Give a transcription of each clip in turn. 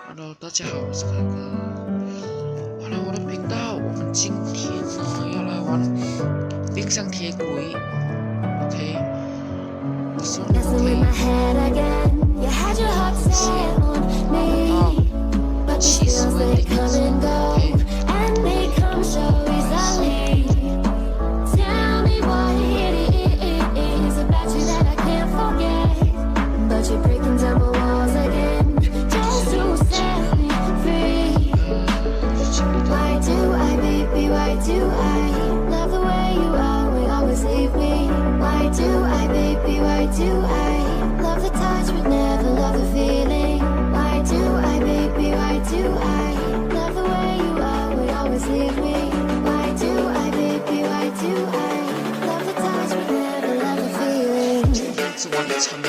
Hello，大家好，我是凯哥，欢迎我的频道。我们今天呢要来玩冰箱铁轨，OK。希望你们可以玩到70位顶级，OK。玩的长远。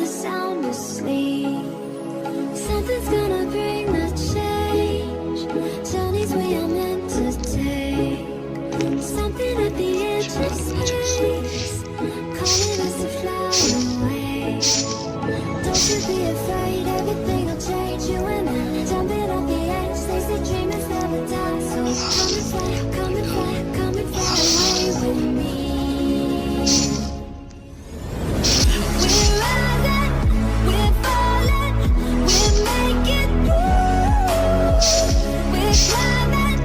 the sound asleep. Something's gonna bring the change. Journeys we are meant to take. Something at the edge of space, calling us to fly away. Don't you be afraid, everything will change. You and I, jumping off the edge. They say dreamers never die, so come and fly, come and fly, come and fly away with me. We're rising, we're falling, we're making moves. We're climbing,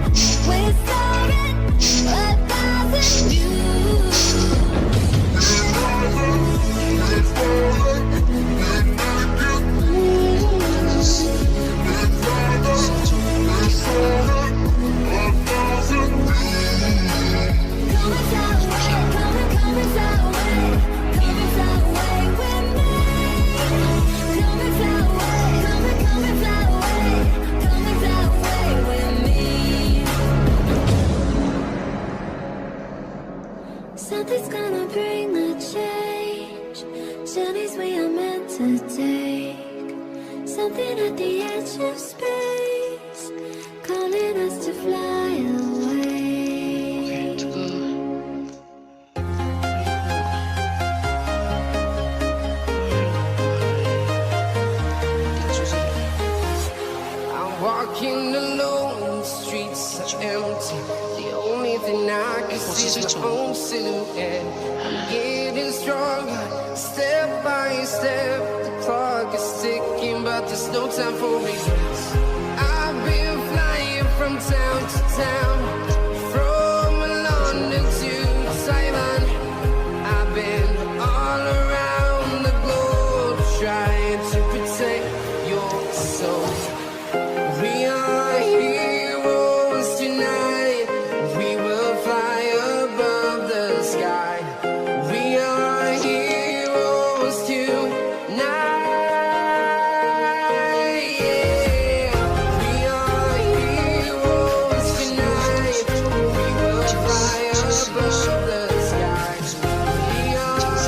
we're soaring, 1,000 views. Something's gonna bring the change. Journeys we are meant to take. Something at the edge of space, calling us to fly away. 这个。 Walking alone, the streets are empty. The only thing I can see is my own silhouette. I'm getting stronger, step by step. The clock is ticking, but there's no time for regrets. I've been flying from town to town, from London to Taiwan. I've been all around the globe, trying to protect your soul. We are heroes tonight. We will fly above the sky. We are heroes tonight. Yeah. We are heroes tonight. We will fly above the sky. We are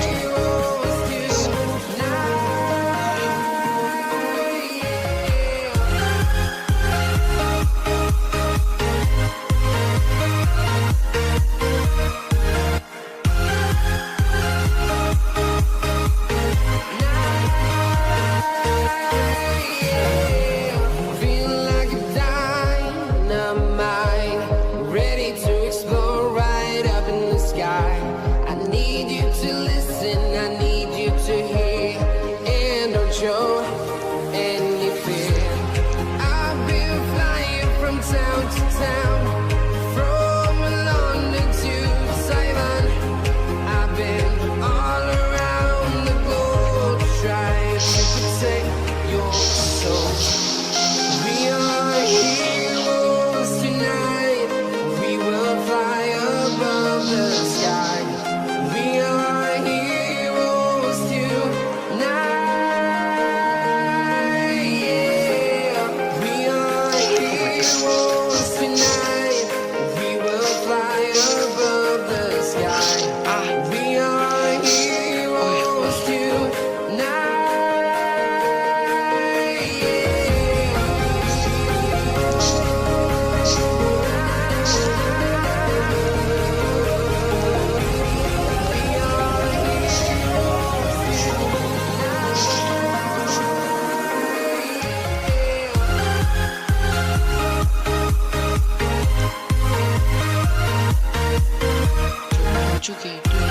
heroes tonight. Feel like a dynamite, ready to explode right up in the sky. I need you to listen, I need you to hear, and don't show any fear. I've been flying from town to town, from London to Taiwan. I've been all around the globe, trying to protect your soul. We are heroes tonight. We will fly above the sky. We are heroes tonight. Yeah. We are heroes tonight. We will fly above the sky. We are heroes tonight. Yeah. 就给队友，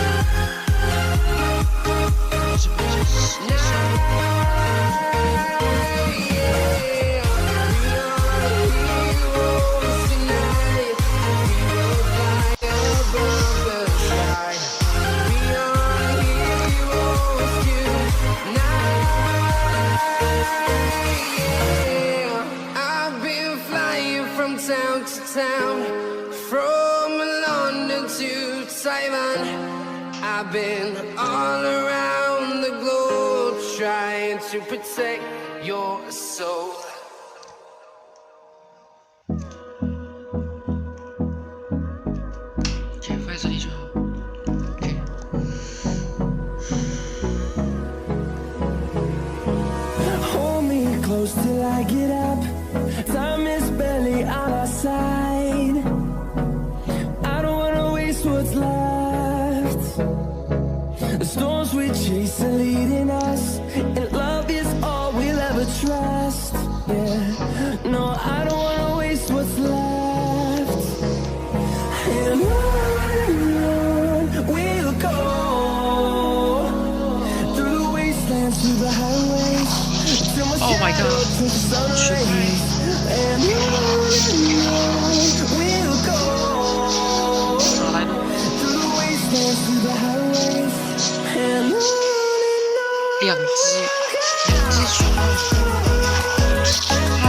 这不就是？ Town to town, from London to Taiwan. I've been all around the globe, trying to protect your soul. 先放在这里就好。OK。close till I get up. Time is barely on our side. I don't wanna waste what's left. The storms we chase are leading us, and love is all we'll ever trust. Yeah, no, I don't wanna waste what's left. And on we'll go, through the wastelands, through the highways, till my Oh my shadow God. turns to sun rays. And on we'll go, 哪来的？ through the wastelands, through the highways, and on. 两只熊猫，看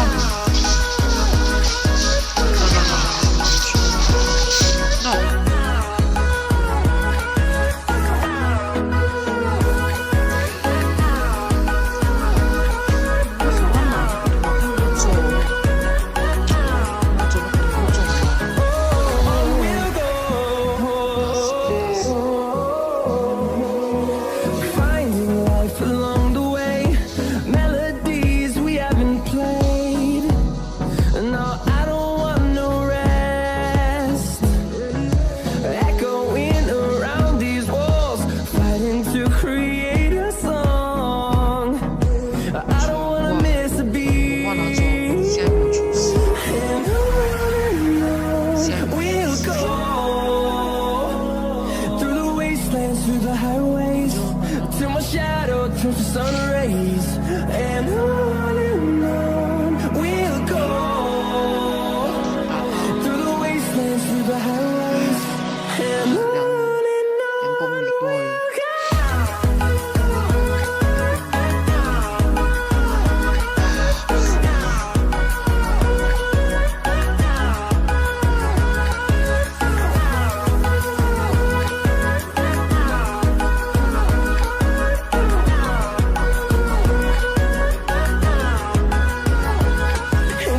，no，Finding life along the way, melodies we haven't played. No, I don't want no rest. Echoing around these walls, fighting to create a song. I don't wanna miss a 我 beat. 忘了做，现在没有出息。 And on we'll go, through the wastelands, through the highways, till my shadow turns to sun rays. And on we'll go, through the wastelands, through the highways, and 两公里多而已。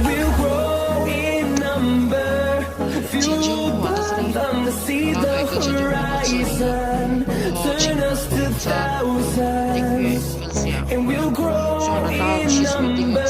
we'll grow in number, fueled by them to see the horizon, turn us to 订阅、 thousands. 分享， And we'll 希望 grow 能到 in 70名订阅 number,